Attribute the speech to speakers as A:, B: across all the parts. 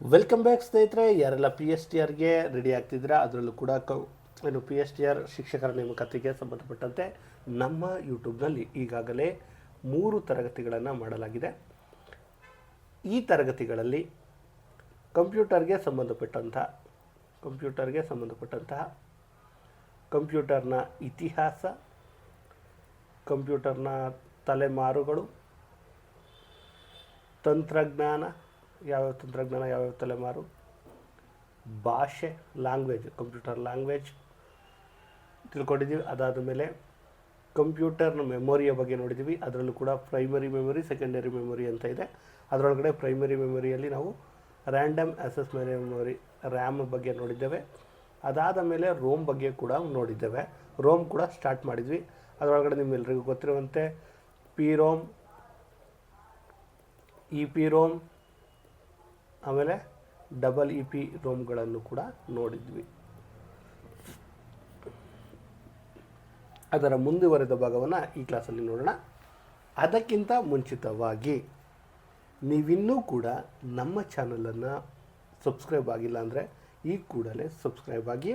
A: Welcome back ಸ್ನೇಹಿತರೆ. ಯಾರೆಲ್ಲ P S T ಆರ್ಗೆ ready ಆಗ್ತಿದ್ದೀರಾ, ಅದರಲ್ಲೂ ಕೂಡ ಪಿ ಎಸ್ ಟಿ ಆರ್ ಶಿಕ್ಷಕರ ನೇಮಕಾತಿಗೆ ಸಂಬಂಧಪಟ್ಟಂತೆ ನಮ್ಮ ಯೂಟ್ಯೂಬ್ನಲ್ಲಿ ಈಗಾಗಲೇ 3 ತರಗತಿಗಳನ್ನು ಮಾಡಲಾಗಿದೆ. ಈ ತರಗತಿಗಳಲ್ಲಿ ಕಂಪ್ಯೂಟರ್ಗೆ ಸಂಬಂಧಪಟ್ಟಂತಹ ಕಂಪ್ಯೂಟರ್ನ ಇತಿಹಾಸ, ಕಂಪ್ಯೂಟರ್ನ ತಲೆಮಾರುಗಳು, ತಂತ್ರಜ್ಞಾನ, ಯಾವ್ಯಾವ ತಲೆಮಾರು, ಭಾಷೆ, ಕಂಪ್ಯೂಟರ್ ಲ್ಯಾಂಗ್ವೇಜ್ ತಿಳ್ಕೊಂಡಿದ್ದೀವಿ. ಅದಾದ ಮೇಲೆ ಕಂಪ್ಯೂಟರ್ನ ಮೆಮೊರಿಯ ಬಗ್ಗೆ ನೋಡಿದ್ದೀವಿ. ಅದರಲ್ಲೂ ಕೂಡ ಪ್ರೈಮರಿ ಮೆಮೊರಿ, ಸೆಕೆಂಡರಿ ಮೆಮೊರಿ ಅಂತ ಇದೆ. ಅದರೊಳಗಡೆ ಪ್ರೈಮರಿ ಮೆಮೊರಿಯಲ್ಲಿ ನಾವು ರ್ಯಾಂಡಮ್ ಆಕ್ಸೆಸ್ ಮೆಮೊರಿ ರ್ಯಾಮ್ ಬಗ್ಗೆ ನೋಡಿದ್ದೇವೆ. ಅದಾದ ಮೇಲೆ ರೋಮ್ ಬಗ್ಗೆ ಕೂಡ ನೋಡಿದ್ದೇವೆ. ರೋಮ್ ಕೂಡ ಸ್ಟಾರ್ಟ್ ಮಾಡಿದ್ವಿ. ಅದರೊಳಗಡೆ ನಿಮ್ಮೆಲ್ಲರಿಗೂ ಗೊತ್ತಿರುವಂತೆ P ROM, E P ROM, ಆಮೇಲೆ ಡಬಲ್ ಇ ಪಿ ರೋಮ್ಗಳನ್ನು ಕೂಡ ನೋಡಿದ್ವಿ. ಅದರ ಮುಂದುವರೆದ ಭಾಗವನ್ನು ಈ ಕ್ಲಾಸಲ್ಲಿ ನೋಡೋಣ. ಅದಕ್ಕಿಂತ ಮುಂಚಿತವಾಗಿ ನೀವಿನ್ನೂ ಕೂಡ ನಮ್ಮ ಚಾನಲನ್ನು ಸಬ್ಸ್ಕ್ರೈಬ್ ಆಗಿಲ್ಲ ಅಂದರೆ ಈ ಕೂಡಲೇ ಸಬ್ಸ್ಕ್ರೈಬ್ ಆಗಿ,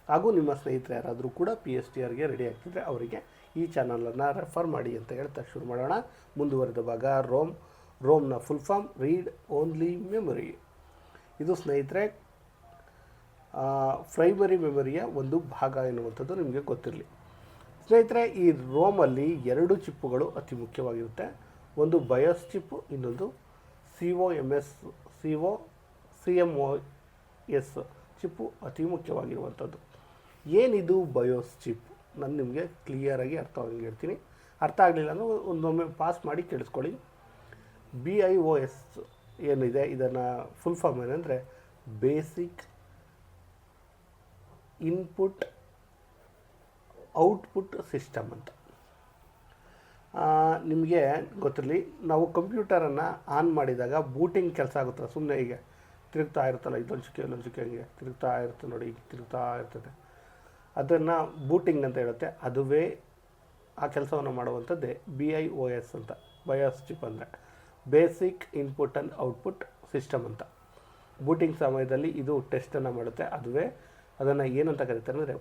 A: ಹಾಗೂ ನಿಮ್ಮ ಸ್ನೇಹಿತರು ಯಾರಾದರೂ ಕೂಡ ಪಿ ಎಸ್ ಟಿ ಆರ್ಗೆ ರೆಡಿ ಆಗ್ತಿದ್ರೆ ಅವರಿಗೆ ಈ ಚಾನಲನ್ನು ರೆಫರ್ ಮಾಡಿ ಅಂತ ಹೇಳ್ತಾ ಶುರು ಮಾಡೋಣ. ಮುಂದುವರೆದ ಭಾಗ ರೋಮ್ನ full form read only memory. ಇದು ಸ್ನೇಹಿತರೆ ಪ್ರೈಮರಿ ಮೆಮೊರಿಯ ಒಂದು ಭಾಗ ಎನ್ನುವಂಥದ್ದು ನಿಮಗೆ ಗೊತ್ತಿರಲಿ. ಸ್ನೇಹಿತರೆ, ಈ ರೋಮಲ್ಲಿ 2 ಚಿಪ್ಪುಗಳು ಅತಿ ಮುಖ್ಯವಾಗಿರುತ್ತೆ. ಒಂದು ಬಯೋಸ್ ಚಿಪ್ಪು, ಇನ್ನೊಂದು CMOS ಚಿಪ್ಪು ಅತಿ ಮುಖ್ಯವಾಗಿರುವಂಥದ್ದು. ಏನಿದು ಬಯೋಸ್ ಚಿಪ್? ನಾನು ನಿಮಗೆ ಕ್ಲಿಯರಾಗಿ ಅರ್ಥವಾಗಿ ಹೇಳ್ತೀನಿ. ಅರ್ಥ ಆಗಲಿಲ್ಲ ಅಂದರೆ ಒಂದೊಮ್ಮೆ ಪಾಸ್ ಮಾಡಿ ಕೇಳಿಸ್ಕೊಳ್ಳಿ. BIOS ಏನಿದೆ, ಇದನ್ನು ಫುಲ್ ಫಾರ್ಮ್ ಏನಂದರೆ ಬೇಸಿಕ್ ಇನ್ಪುಟ್ ಔಟ್ಪುಟ್ ಸಿಸ್ಟಮ್ ಅಂತ. ನಿಮಗೆ ಗೊತ್ತಿರಲಿ, ನಾವು ಕಂಪ್ಯೂಟರನ್ನು ಆನ್ ಮಾಡಿದಾಗ ಬೂಟಿಂಗ್ ಕೆಲಸ ಆಗುತ್ತಲ್ಲ, ಸುಮ್ಮನೆ ಹೀಗೆ ತಿರುಗ್ತಾ ಇರುತ್ತಲ್ಲ, ಇಲ್ಲೊಂದು ಚುಕ್ಕೆ ಹಂಗೆ ತಿರುಗ್ತಾ ಇರುತ್ತೆ ನೋಡಿ, ಈಗ ತಿರುಗ್ತಾ ಇರ್ತದೆ. ಅದನ್ನು ಬೂಟಿಂಗ್ ಅಂತ ಹೇಳುತ್ತೆ. ಅದುವೇ ಆ ಕೆಲಸವನ್ನು ಮಾಡುವಂಥದ್ದೇ BIOS ಅಂತ. ಬಯೋಸ್ ಚಿಪ್ ಅಂದರೆ basic input and output system ಅಂತ. ಬೂಟಿಂಗ್ ಸಮಯದಲ್ಲಿ ಇದು ಟೆಸ್ಟನ್ನು ಮಾಡುತ್ತೆ. ಅದುವೇ ಅದನ್ನು ಏನಂತ ಕರೀತಾರೆ ಅಂದರೆ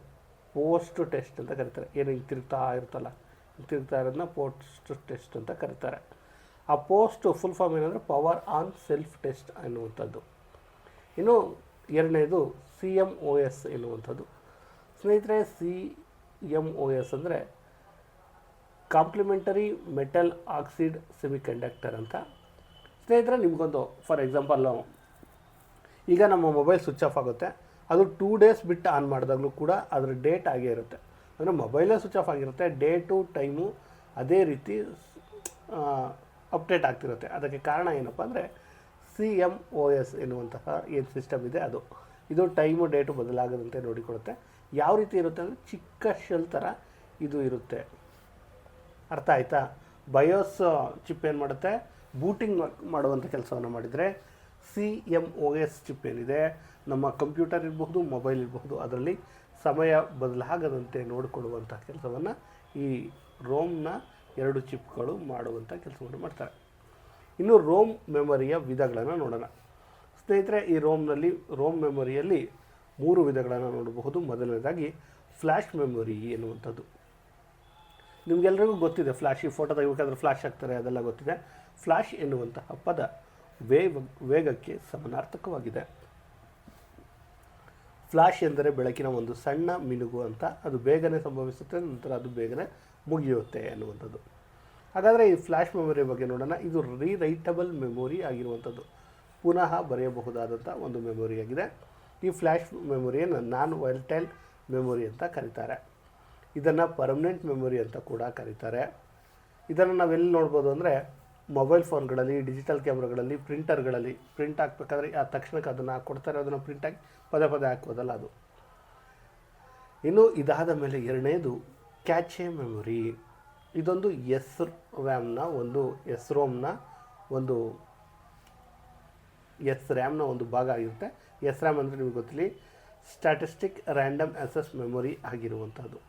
A: ಪೋಸ್ಟ್ ಟೆಸ್ಟ್ ಅಂತ ಕರೀತಾರೆ. ಏನು ಹಿಂಗೆ ತಿರುಗ್ತಾ ಇರುತ್ತಲ್ಲ, ತಿರುಗ್ತಾ ಇರೋದನ್ನ ಪೋಸ್ಟ್ ಟೆಸ್ಟ್ ಅಂತ ಕರೀತಾರೆ. ಆ ಪೋಸ್ಟ್ ಫುಲ್ ಫಾರ್ಮ್ ಏನಂದರೆ ಪವರ್ ಆನ್ ಸೆಲ್ಫ್ ಟೆಸ್ಟ್ ಎನ್ನುವಂಥದ್ದು. ಇನ್ನು ಎರಡನೇದು CMOS ಎನ್ನುವಂಥದ್ದು. ಸ್ನೇಹಿತರೆ, CMOS ಅಂದರೆ ಕಾಂಪ್ಲಿಮೆಂಟರಿ ಮೆಟಲ್ ಆಕ್ಸೈಡ್ ಸೆಮಿಕಂಡಕ್ಟರ್ ಅಂತ. ಸ್ನೇಹಿತರೆ, ನಿಮಗೊಂದು ಫಾರ್ ಎಕ್ಸಾಂಪಲ್, ಈಗ ನಮ್ಮ ಮೊಬೈಲ್ ಸ್ವಿಚ್ ಆಫ್ ಆಗುತ್ತೆ. ಅದು 2 ಡೇಸ್ ಬಿಟ್ಟು ಆನ್ ಮಾಡಿದಾಗಲೂ ಕೂಡ ಅದರ ಡೇಟ್ ಆಗೇ ಇರುತ್ತೆ. ಅಂದರೆ ಮೊಬೈಲೇ ಸ್ವಿಚ್ ಆಫ್ ಆಗಿರುತ್ತೆ, ಡೇಟು ಟೈಮು ಅದೇ ರೀತಿ ಅಪ್ಡೇಟ್ ಆಗ್ತಿರುತ್ತೆ. ಅದಕ್ಕೆ ಕಾರಣ ಏನಪ್ಪ ಅಂದರೆ CMOS ಎನ್ನುವಂತಹ ಏನು ಸಿಸ್ಟಮ್ ಇದೆ ಇದು ಟೈಮು ಡೇಟು ಬದಲಾಗದಂತೆ ನೋಡಿಕೊಳ್ಳುತ್ತೆ. ಯಾವ ರೀತಿ ಇರುತ್ತೆ ಅಂದರೆ ಚಿಕ್ಕ ಶೆಲ್ ಥರ ಇದು ಇರುತ್ತೆ. ಅರ್ಥ ಆಯಿತಾ? ಬಯೋಸ್ ಚಿಪ್ ಏನು ಮಾಡುತ್ತೆ, ಬೂಟಿಂಗ್ ಮಾಡುವಂಥ ಕೆಲಸವನ್ನು ಮಾಡಿದರೆ CMOS ಚಿಪ್ ಏನಿದೆ, ನಮ್ಮ ಕಂಪ್ಯೂಟರ್ ಇರಬಹುದು, ಮೊಬೈಲ್ ಇರಬಹುದು, ಅದರಲ್ಲಿ ಸಮಯ ಬದಲಾಗದಂತೆ ನೋಡಿಕೊಳ್ಳುವಂಥ ಕೆಲಸವನ್ನು ಈ ರೋಮ್ನ 2 ಚಿಪ್ಗಳು ಮಾಡುವಂಥ ಕೆಲಸವನ್ನು ಮಾಡ್ತಾರೆ. ಇನ್ನು ರೋಮ್ ಮೆಮೊರಿಯ ವಿಧಗಳನ್ನು ನೋಡೋಣ. ಸ್ನೇಹಿತರೆ, ಈ ರೋಮ್ ಮೆಮೊರಿಯಲ್ಲಿ 3 ವಿಧಗಳನ್ನು ನೋಡಬಹುದು. ಮೊದಲನೇದಾಗಿ ಫ್ಲ್ಯಾಶ್ ಮೆಮೊರಿ ಎನ್ನುವಂಥದ್ದು. ನಿಮಗೆಲ್ಲರಿಗೂ ಗೊತ್ತಿದೆ, ಈ ಫೋಟೋ ತೆಗಿಬೇಕಾದ್ರೆ ಫ್ಲ್ಯಾಶ್ ಆಗ್ತಾರೆ, ಅದೆಲ್ಲ ಗೊತ್ತಿದೆ. ಫ್ಲ್ಯಾಶ್ ಎನ್ನುವಂತಹ ಪದ ವೇಗಕ್ಕೆ ಸಮಾನಾರ್ಥಕವಾಗಿದೆ. ಫ್ಲ್ಯಾಶ್ ಎಂದರೆ ಬೆಳಕಿನ ಒಂದು ಸಣ್ಣ ಮಿನುಗು ಅಂತ. ಅದು ಬೇಗನೆ ಸಂಭವಿಸುತ್ತೆ, ನಂತರ ಅದು ಬೇಗನೆ ಮುಗಿಯುತ್ತೆ ಎನ್ನುವಂಥದ್ದು. ಹಾಗಾದರೆ ಈ ಫ್ಲ್ಯಾಶ್ ಮೆಮೊರಿ ಬಗ್ಗೆ ನೋಡೋಣ. ಇದು ರೀರೈಟಬಲ್ ಮೆಮೊರಿ ಆಗಿರುವಂಥದ್ದು, ಪುನಃ ಬರೆಯಬಹುದಾದಂಥ ಒಂದು ಮೆಮೊರಿಯಾಗಿದೆ. ಈ ಫ್ಲ್ಯಾಶ್ ಮೆಮೊರಿಯನ್ನು ನಾನ್ ವಾಲಟೈಲ್ ಮೆಮೊರಿ ಅಂತ ಕರೀತಾರೆ. ಇದನ್ನು ಪರ್ಮನೆಂಟ್ ಮೆಮೊರಿ ಅಂತ ಕೂಡ ಕರೀತಾರೆ. ಇದನ್ನು ನಾವೆಲ್ಲಿ ನೋಡ್ಬೋದು ಅಂದರೆ ಮೊಬೈಲ್ ಫೋನ್ಗಳಲ್ಲಿ, ಡಿಜಿಟಲ್ ಕ್ಯಾಮ್ರಾಗಳಲ್ಲಿ, ಪ್ರಿಂಟರ್ಗಳಲ್ಲಿ ಪ್ರಿಂಟ್ ಹಾಕಬೇಕಾದ್ರೆ ಆ ತಕ್ಷಣಕ್ಕೆ ಅದನ್ನು ಕೊಡ್ತಾರೆ, ಅದನ್ನು ಪ್ರಿಂಟಾಗಿ ಪದೇ ಹಾಕ್ಬೋದಲ್ಲ ಅದು. ಇನ್ನು ಇದಾದ ಮೇಲೆ ಎರಡನೇದು ಕ್ಯಾಚೆ ಮೆಮೊರಿ. ಇದೊಂದು ರ್ಯಾಮ್ನ ಒಂದು ಭಾಗ ಆಗಿರುತ್ತೆ. ರ್ಯಾಮ್ ಅಂದರೆ ನಿಮಗೆ ಗೊತ್ತಿಲ್ಲ, ಸ್ಟ್ಯಾಟಿಸ್ಟಿಕ್ ರ್ಯಾಂಡಮ್ ಆಕ್ಸೆಸ್ ಮೆಮೊರಿ ಆಗಿರುವಂಥದ್ದು.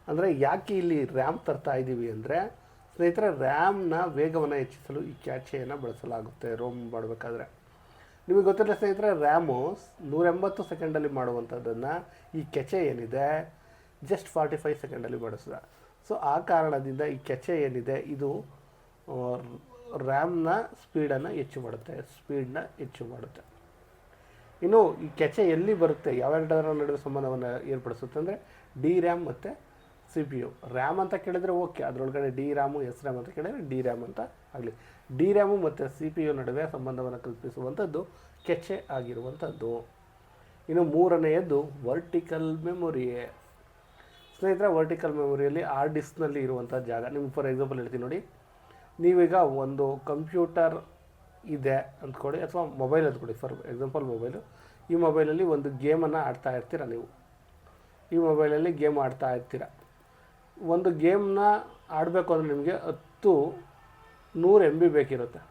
A: ಅಂದರೆ ಯಾಕೆ ಇಲ್ಲಿ ರ್ಯಾಮ್ ತರ್ತಾ ಇದ್ದೀವಿ ಅಂದರೆ, ಸ್ನೇಹಿತರೆ ರ್ಯಾಮ್ನ ವೇಗವನ್ನು ಹೆಚ್ಚಿಸಲು ಈ ಕ್ಯಾಚೆಯನ್ನು ಬಳಸಲಾಗುತ್ತೆ ರೋಮ್ ಮಾಡಬೇಕಾದ್ರೆ. ನಿಮಗೆ ಗೊತ್ತಿಲ್ಲ ಸ್ನೇಹಿತರೆ, ರ್ಯಾಮು 180 ಸೆಕೆಂಡಲ್ಲಿ ಮಾಡುವಂಥದ್ದನ್ನು ಈ ಕೆಚೆ ಏನಿದೆ ಜಸ್ಟ್ 45 ಸೆಕೆಂಡಲ್ಲಿ ಬಳಸಿದ. ಸೊ ಆ ಕಾರಣದಿಂದ ಈ ಕೆಚೆ ಏನಿದೆ ಇದು ರ್ಯಾಮ್ನ ಸ್ಪೀಡನ್ನು ಹೆಚ್ಚು ಮಾಡುತ್ತೆ. ಇನ್ನು ಈ ಕೆಚೆ ಎಲ್ಲಿ ಬರುತ್ತೆ, ಯಾವೆರಡರ ನಡುವೆ ಸಂಬಂಧವನ್ನು ಏರ್ಪಡಿಸುತ್ತೆ ಅಂದರೆ ಡಿ ರ್ಯಾಮ್ ಮತ್ತು ಸಿ ಪಿ ಯು. ರ್ಯಾಮ್ ಅಂತ ಕೇಳಿದರೆ ಓಕೆ, ಅದರೊಳಗಡೆ ಡಿ ರ್ಯಾಮು ಎಸ್ ರ್ಯಾಮ್ ಅಂತ ಕೇಳಿದರೆ ಡಿ ರ್ಯಾಮ್ ಅಂತ ಆಗಲಿ. ಡಿ ರ್ಯಾಮು ಮತ್ತು ಸಿ ಪಿ ಯು ನಡುವೆ ಸಂಬಂಧವನ್ನು ಕಲ್ಪಿಸುವಂಥದ್ದು ಕೆಚೆ ಆಗಿರುವಂಥದ್ದು. ಇನ್ನು ಮೂರನೆಯದ್ದು ವರ್ಟಿಕಲ್ ಮೆಮೊರಿಯೇ. ಸ್ನೇಹಿತರೆ, ವರ್ಟಿಕಲ್ ಮೆಮೊರಿಯಲ್ಲಿ ಹಾರ್ಡ್ ಡಿಸ್ಕ್ನಲ್ಲಿ ಇರುವಂಥ ಜಾಗ, ನಿಮ್ಗೆ ಫಾರ್ ಎಕ್ಸಾಂಪಲ್ ಹೇಳ್ತೀನಿ ನೋಡಿ. ನೀವೀಗ ಒಂದು ಕಂಪ್ಯೂಟರ್ ಇದೆ ಅಂದ್ಕೊಳ್ಳಿ, ಅಥವಾ ಮೊಬೈಲ್ ಅಂದ್ಕೊಳ್ಳಿ, ಫಾರ್ ಎಕ್ಸಾಂಪಲ್ ಮೊಬೈಲು. ಈ ಮೊಬೈಲಲ್ಲಿ ಒಂದು ಗೇಮನ್ನು ಆಡ್ತಾ ಇರ್ತೀರ ನೀವು. ಈ ಮೊಬೈಲಲ್ಲಿ ಗೇಮ್ ಆಡ್ತಾ ಇರ್ತೀರ. ಒಂದು ಗೇಮ್ನ ಆಡಬೇಕು ಅಂದರೆ ನಿಮಗೆ 100 MB ಬೇಕಿರುತ್ತೆ,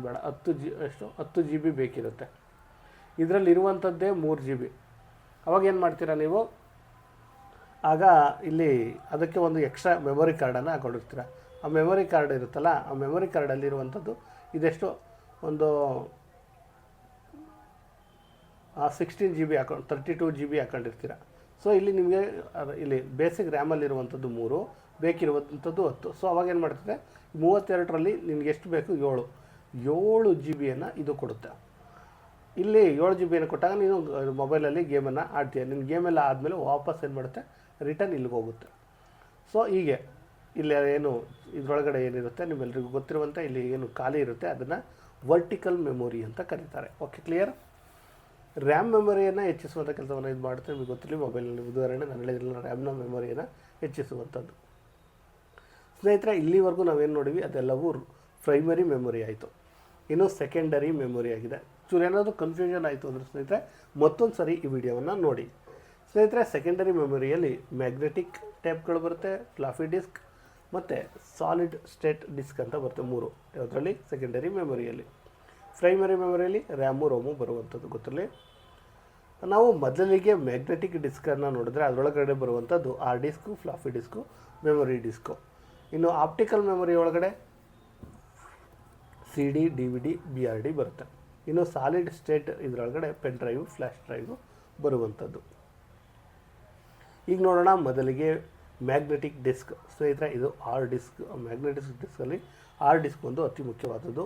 A: ಬೇಡ 10 GB ಬೇಕಿರುತ್ತೆ. ಇದರಲ್ಲಿ ಇರುವಂಥದ್ದೇ 3 GB. ಅವಾಗ ಏನು ಮಾಡ್ತೀರಾ ನೀವು, ಆಗ ಇಲ್ಲಿ ಅದಕ್ಕೆ ಒಂದು ಎಕ್ಸ್ಟ್ರಾ ಮೆಮೊರಿ ಕಾರ್ಡನ್ನು ಹಾಕೊಂಡಿರ್ತೀರ. ಆ ಮೆಮೊರಿ ಕಾರ್ಡ್ ಇರುತ್ತಲ್ಲ, ಆ ಮೆಮೊರಿ ಕಾರ್ಡಲ್ಲಿ ಇರುವಂಥದ್ದು ಇದೆಷ್ಟು, ಒಂದು 16 GB 32 GB ಹಾಕೊಂಡಿರ್ತೀರ. ಸೊ ಇಲ್ಲಿ ನಿಮಗೆ ಇಲ್ಲಿ ಬೇಸಿಕ್ ರ್ಯಾಮಲ್ಲಿರುವಂಥದ್ದು 3, ಬೇಕಿರುವಂಥದ್ದು 10. ಸೊ ಅವಾಗ ಏನು ಮಾಡ್ತದೆ, 32ರಲ್ಲಿ ನಿಮ್ಗೆ ಎಷ್ಟು ಬೇಕು, 7 GB ಇದು ಕೊಡುತ್ತೆ. ಇಲ್ಲಿ 7 GB ಕೊಟ್ಟಾಗ ನೀನು ಮೊಬೈಲಲ್ಲಿ ಗೇಮನ್ನು ಆಡ್ತೀಯ. ನಿನ್ನ ಗೇಮೆಲ್ಲ ಆದಮೇಲೆ ವಾಪಸ್ ಏನು ಮಾಡುತ್ತೆ, ರಿಟರ್ನ್ ಇಲ್ಲಿಗೆ ಹೋಗುತ್ತೆ. ಸೊ ಹೀಗೆ ಇಲ್ಲಿ ಏನು ಇದರೊಳಗಡೆ ಏನಿರುತ್ತೆ ನಿಮ್ಮೆಲ್ಲರಿಗೂ ಗೊತ್ತಿರುವಂಥ ಇಲ್ಲಿ ಏನು ಖಾಲಿ ಇರುತ್ತೆ ಅದನ್ನು ವರ್ಟಿಕಲ್ ಮೆಮೊರಿ ಅಂತ ಕರೀತಾರೆ. Okay, clear? ರ್ಯಾಮ್ ಮೆಮೊರಿಯನ್ನು ಹೆಚ್ಚಿಸುವಂಥ ಕೆಲಸವನ್ನು ಇದು ಮಾಡುತ್ತೆ. ನಿಮಗೆ ಗೊತ್ತಿರಲಿ, ಮೊಬೈಲ್ನಲ್ಲಿ ಉದಾಹರಣೆ ನಾನು ಹೇಳಿದ್ರಲ್ಲ, ರ್ಯಾಮ್ನ ಮೆಮೊರಿಯನ್ನು ಹೆಚ್ಚಿಸುವಂಥದ್ದು. ಸ್ನೇಹಿತರೆ, ಇಲ್ಲಿವರೆಗೂ ನಾವೇನು ನೋಡಿವಿ ಅದೆಲ್ಲವೂ ಪ್ರೈಮರಿ ಮೆಮೊರಿ ಆಯಿತು. ಇನ್ನು ಸೆಕೆಂಡರಿ ಮೆಮೊರಿ ಆಗಿದೆ. ಚೂರು ಏನಾದರೂ ಕನ್ಫ್ಯೂಷನ್ ಆಯಿತು ಅಂದರೆ ಸ್ನೇಹಿತರೆ ಮತ್ತೊಂದು ಸರಿ ಈ ವಿಡಿಯೋವನ್ನು ನೋಡಿ. ಸ್ನೇಹಿತರೆ, ಸೆಕೆಂಡರಿ ಮೆಮೊರಿಯಲ್ಲಿ ಮ್ಯಾಗ್ನೆಟಿಕ್ ಟೇಪ್ಗಳು ಬರುತ್ತೆ, ಫ್ಲಾಫಿ ಡಿಸ್ಕ್ ಮತ್ತು ಸಾಲಿಡ್ ಸ್ಟೇಟ್ ಡಿಸ್ಕ್ ಅಂತ ಬರುತ್ತೆ 3. ಯಾವುದರಲ್ಲಿ? ಸೆಕೆಂಡರಿ ಮೆಮೊರಿಯಲ್ಲಿ. ಪ್ರೈಮರಿ ಮೆಮೊರಿಯಲ್ಲಿ ರ್ಯಾಮು ರೋಮು ಬರುವಂಥದ್ದು ಗೊತ್ತಿರಲಿ. ನಾವು ಮೊದಲಿಗೆ ಮ್ಯಾಗ್ನೆಟಿಕ್ ಡಿಸ್ಕನ್ನು ನೋಡಿದ್ರೆ ಅದರೊಳಗಡೆ ಬರುವಂಥದ್ದು hard disk, floppy disk, memory disk. ಇನ್ನು ಆಪ್ಟಿಕಲ್ ಮೆಮೊರಿ ಒಳಗಡೆ CD, DVD, BRD ಬರುತ್ತೆ. ಇನ್ನು ಸಾಲಿಡ್ ಸ್ಟೇಟ್ ಇದರೊಳಗಡೆ ಪೆನ್ ಡ್ರೈವು, ಫ್ಲ್ಯಾಶ್ ಡ್ರೈವು ಬರುವಂಥದ್ದು. ಈಗ ನೋಡೋಣ ಮೊದಲಿಗೆ ಮ್ಯಾಗ್ನೆಟಿಕ್ ಡಿಸ್ಕ್. ಸ್ನೇಹಿತರೆ, ಇದು ಹಾರ್ಡ್ ಡಿಸ್ಕ್. ಮ್ಯಾಗ್ನೆಟಿಕ್ ಡಿಸ್ಕಲ್ಲಿ ಹಾರ್ಡ್ ಡಿಸ್ಕ್ ಒಂದು ಅತಿ ಮುಖ್ಯವಾದದ್ದು.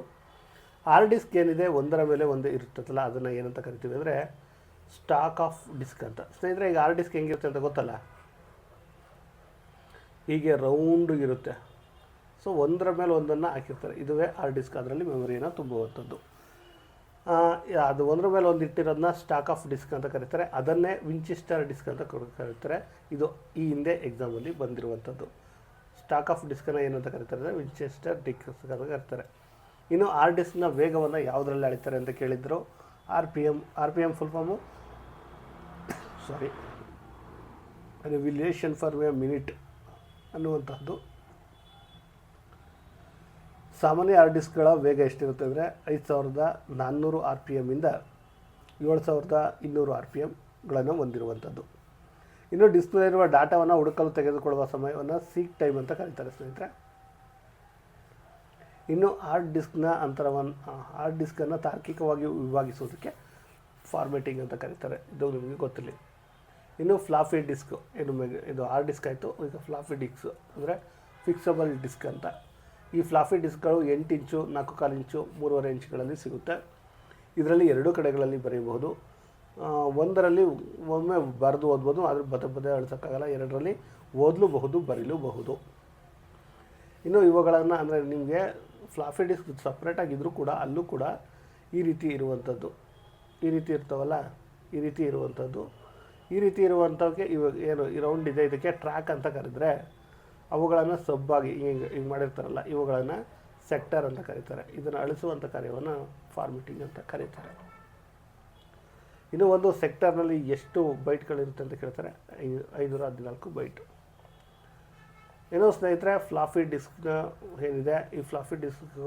A: ಹಾರ್ಡ್ ಡಿಸ್ಕ್ ಏನಿದೆ ಒಂದರ ಮೇಲೆ ಒಂದು ಇರುತ್ತಲ್ಲ, ಅದನ್ನು ಏನಂತ ಕರಿತೀವಿ ಅಂದರೆ ಸ್ಟಾಕ್ ಆಫ್ ಡಿಸ್ಕ್ ಅಂತ. ಸ್ನೇಹಿತರೆ, ಈಗ ಹಾರ್ಡ್ ಡಿಸ್ಕ್ ಹೆಂಗಿರುತ್ತೆ ಅಂತ ಗೊತ್ತಲ್ಲ, ಹೀಗೆ ರೌಂಡ್ ಇರುತ್ತೆ. ಸೊ ಒಂದರ ಮೇಲೆ ಒಂದನ್ನು ಹಾಕಿರ್ತಾರೆ, ಇದುವೇ ಹಾರ್ಡ್ ಡಿಸ್ಕ್. ಅದರಲ್ಲಿ ಮೆಮೊರಿಯನ್ನು ತುಂಬುವಂಥದ್ದು. ಅದು ಒಂದರ ಮೇಲೆ ಒಂದು ಇಟ್ಟಿರೋದನ್ನ ಸ್ಟಾಕ್ ಆಫ್ ಡಿಸ್ಕ್ ಅಂತ ಕರೀತಾರೆ. ಅದನ್ನೇ ವಿಂಚೆಸ್ಟರ್ ಡಿಸ್ಕ್ ಅಂತ ಕರೀತಾರೆ. ಇದು ಈ ಹಿಂದೆ ಎಕ್ಸಾಮಲ್ಲಿ ಬಂದಿರುವಂಥದ್ದು. ಸ್ಟಾಕ್ ಆಫ್ ಡಿಸ್ಕನ್ನು ಏನಂತ ಕರೀತಾರೆ ಅಂದರೆ ವಿಂಚೆಸ್ಟರ್ ಡಿಸ್ಕ್ ಅಂತ ಕರೀತಾರೆ. ಇನ್ನು ಹಾರ್ಡ್ ಡಿಸ್ಕ್ನ ವೇಗವನ್ನು ಯಾವುದರಲ್ಲಿ ಅಳಿತಾರೆ ಅಂತ ಕೇಳಿದ್ರು, RPM full form revolution for A minute ಅನ್ನುವಂಥದ್ದು. ಸಾಮಾನ್ಯ ಹಾರ್ಡ್ ಡಿಸ್ಕ್ಗಳ ವೇಗ ಎಷ್ಟಿರುತ್ತೆ ಅಂದರೆ 5400 RPM ಇಂದ 7200 RPMಗಳನ್ನು ಹೊಂದಿರುವಂಥದ್ದು. ಇನ್ನು ಡಿಸ್ಪ್ಲೇ ಇರುವ ಡಾಟಾವನ್ನು ಹುಡುಕಲು ತೆಗೆದುಕೊಳ್ಳುವ ಸಮಯವನ್ನು ಸೀಕ್ ಟೈಮ್ ಅಂತ ಕರೀತಾರೆ ಸ್ನೇಹಿತರೆ. ಇನ್ನು ಹಾರ್ಡ್ ಡಿಸ್ಕನ್ನು ತಾರ್ಕಿಕವಾಗಿ ವಿಭಾಗಿಸೋದಕ್ಕೆ ಫಾರ್ಮೆಟಿಂಗ್ ಅಂತ ಕರೀತಾರೆ. ಇದು ನಿಮಗೆ ಗೊತ್ತಿರಲಿ. ಇನ್ನು ಫ್ಲಾಫಿ ಡಿಸ್ಕ್, ಇದು ಹಾರ್ಡ್ ಡಿಸ್ಕ್ ಆಯಿತು. ಈಗ ಫ್ಲಾಫಿ ಡಿಸ್ಕ್ ಅಂದರೆ ಫಿಕ್ಸಬಲ್ ಡಿಸ್ಕ್ ಅಂತ. ಈ ಫ್ಲಾಫಿ ಡಿಸ್ಕ್ಗಳು 8 ಇಂಚು, 4.25 ಇಂಚು, 3.5 ಇಂಚುಗಳಲ್ಲಿ ಸಿಗುತ್ತೆ. ಇದರಲ್ಲಿ 2 ಕಡೆಗಳಲ್ಲಿ ಬರೆಯಬಹುದು. ಒಂದರಲ್ಲಿ ಒಮ್ಮೆ ಬರೆದು ಓದ್ಬೋದು, ಆದರೆ ಪದೇ ಅಳಿಸೋಕ್ಕಾಗಲ್ಲ. 2ರಲ್ಲಿ ಓದಲೂಬಹುದು, ಬರೀಲೂಬಹುದು. ಇನ್ನು ಇವುಗಳನ್ನು ಅಂದರೆ ನಿಮಗೆ ಫ್ಲಾಫಿ ಡಿಸ್ಕ್ ಸಪ್ರೇಟಾಗಿದ್ದರೂ ಕೂಡ ಅಲ್ಲೂ ಕೂಡ ಈ ರೀತಿ ಇರುವಂಥದ್ದು, ಈ ರೀತಿ ಇರ್ತಾವಲ್ಲ, ಈ ರೀತಿ ಇರುವಂಥವಕ್ಕೆ ಇವಾಗ ಏನು ಈ ರೌಂಡ್ ಇದೆ, ಇದಕ್ಕೆ ಟ್ರ್ಯಾಕ್ ಅಂತ ಕರೆದರೆ ಅವುಗಳನ್ನು ಸಬ್ಬಾಗಿ ಹಿಂಗೆ ಮಾಡಿರ್ತಾರಲ್ಲ, ಇವುಗಳನ್ನು ಸೆಕ್ಟರ್ ಅಂತ ಕರೀತಾರೆ. ಇದನ್ನು ಅಳಿಸುವಂಥ ಕಾರ್ಯವನ್ನು ಫಾರ್ಮೆಟಿಂಗ್ ಅಂತ ಕರೀತಾರೆ. ಇನ್ನು ಒಂದು ಸೆಕ್ಟರ್ನಲ್ಲಿ ಎಷ್ಟು ಬೈಟ್ಗಳಿರುತ್ತೆ ಅಂತ ಕೇಳ್ತಾರೆ, 514 ಬೈಟ್. ಏನೋ ಸ್ನೇಹಿತರೆ, ಫ್ಲಾಫಿ ಡಿಸ್ಕ್ನ ಏನಿದೆ, ಈ ಫ್ಲಾಫಿ ಡಿಸ್ಕ್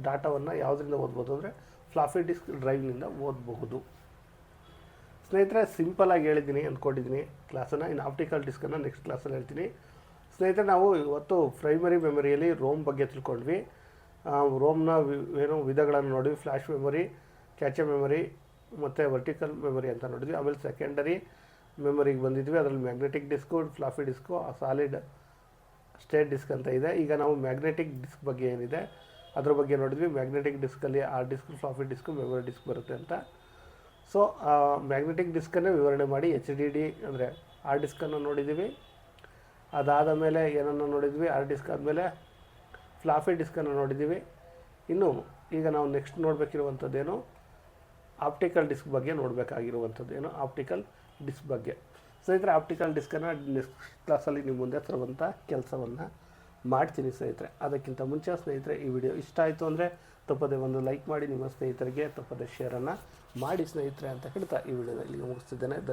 A: ಡಾಟಾವನ್ನು ಯಾವುದರಿಂದ ಓದ್ಬೋದು ಅಂದರೆ ಫ್ಲಾಫಿ ಡಿಸ್ಕ್ ಡ್ರೈವ್ನಿಂದ ಓದಬಹುದು. ಸ್ನೇಹಿತರೆ, ಸಿಂಪಲಾಗಿ ಹೇಳಿದ್ದೀನಿ ಅಂದ್ಕೊಂಡಿದ್ದೀನಿ ಕ್ಲಾಸನ್ನು. ಇನ್ನು ಆಪ್ಟಿಕಲ್ ಡಿಸ್ಕನ್ನು ನೆಕ್ಸ್ಟ್ ಕ್ಲಾಸಲ್ಲಿ ಹೇಳ್ತೀನಿ. ಸ್ನೇಹಿತರೆ, ನಾವು ಇವತ್ತು ಪ್ರೈಮರಿ ಮೆಮೊರಿಯಲ್ಲಿ ರೋಮ್ ಬಗ್ಗೆ ತಿಳ್ಕೊಂಡ್ವಿ. ರೋಮ್ನ ಏನೋ ವಿಧಗಳನ್ನು ನೋಡಿದ್ವಿ. ಫ್ಲ್ಯಾಶ್ ಮೆಮೊರಿ, ಕ್ಯಾಚೆ ಮೆಮೊರಿ ಮತ್ತು ವರ್ಟಿಕಲ್ ಮೆಮೊರಿ ಅಂತ ನೋಡಿದ್ವಿ. ಆಮೇಲೆ ಸೆಕೆಂಡರಿ ಮೆಮೊರಿಗೆ ಬಂದಿದ್ವಿ. ಅದರಲ್ಲಿ magnetic disk, floppy disk, solid state disk ಅಂತ ಇದೆ. ಈಗ ನಾವು ಮ್ಯಾಗ್ನೆಟಿಕ್ ಡಿಸ್ಕ್ ಬಗ್ಗೆ ಏನಿದೆ ಅದ್ರ ಬಗ್ಗೆ ನೋಡಿದ್ವಿ. ಮ್ಯಾಗ್ನೆಟಿಕ್ ಡಿಸ್ಕಲ್ಲಿ ಆ disk, floppy disk, memory disk ಬರುತ್ತೆ ಅಂತ. ಸೊ ಮ್ಯಾಗ್ನೆಟಿಕ್ ಡಿಸ್ಕನ್ನೇ ವಿವರಣೆ ಮಾಡಿ HDD ಅಂದರೆ ಹಾರ್ಡ್ ಡಿಸ್ಕನ್ನು ನೋಡಿದ್ದೀವಿ. ಅದಾದ ಮೇಲೆ ಏನನ್ನು ನೋಡಿದ್ವಿ, ಹಾರ್ಡ್ ಡಿಸ್ಕ್ ಆದಮೇಲೆ ಫ್ಲಾಫಿ ಡಿಸ್ಕನ್ನು ನೋಡಿದ್ದೀವಿ. ಇನ್ನು ಈಗ ನಾವು ನೆಕ್ಸ್ಟ್ ನೋಡಬೇಕಿರುವಂಥದ್ದೇನು, ಆಪ್ಟಿಕಲ್ ಡಿಸ್ಕ್ ಬಗ್ಗೆ ನೋಡಬೇಕಾಗಿರುವಂಥದ್ದೇನು, ಆಪ್ಟಿಕಲ್ ಡಿಸ್ಕ್ ಬಗ್ಗೆ. ಸ್ನೇಹಿತರೆ, ಆಪ್ಟಿಕಲ್ ಡಿಸ್ಕನ್ನು ನೆಕ್ಸ್ಟ್ ಕ್ಲಾಸಲ್ಲಿ ನಿಮ್ಮ ಮುಂದೆ ತರುವಂಥ ಕೆಲಸವನ್ನು ಮಾಡ್ತೀನಿ ಸ್ನೇಹಿತರೆ. ಅದಕ್ಕಿಂತ ಮುಂಚೆ ಸ್ನೇಹಿತರೆ, ಈ ವಿಡಿಯೋ ಇಷ್ಟ ಆಯಿತು ಅಂದರೆ ತಪ್ಪದೆ ಒಂದು ಲೈಕ್ ಮಾಡಿ, ನಿಮ್ಮ ಸ್ನೇಹಿತರಿಗೆ ತಪ್ಪದೆ ಶೇರನ್ನು ಮಾಡಿ ಸ್ನೇಹಿತರೆ ಅಂತ ಹೇಳ್ತಾ ಈ ವಿಡಿಯೋದಲ್ಲಿ ಮುಗಿಸ್ತಿದ್ದೇನೆ.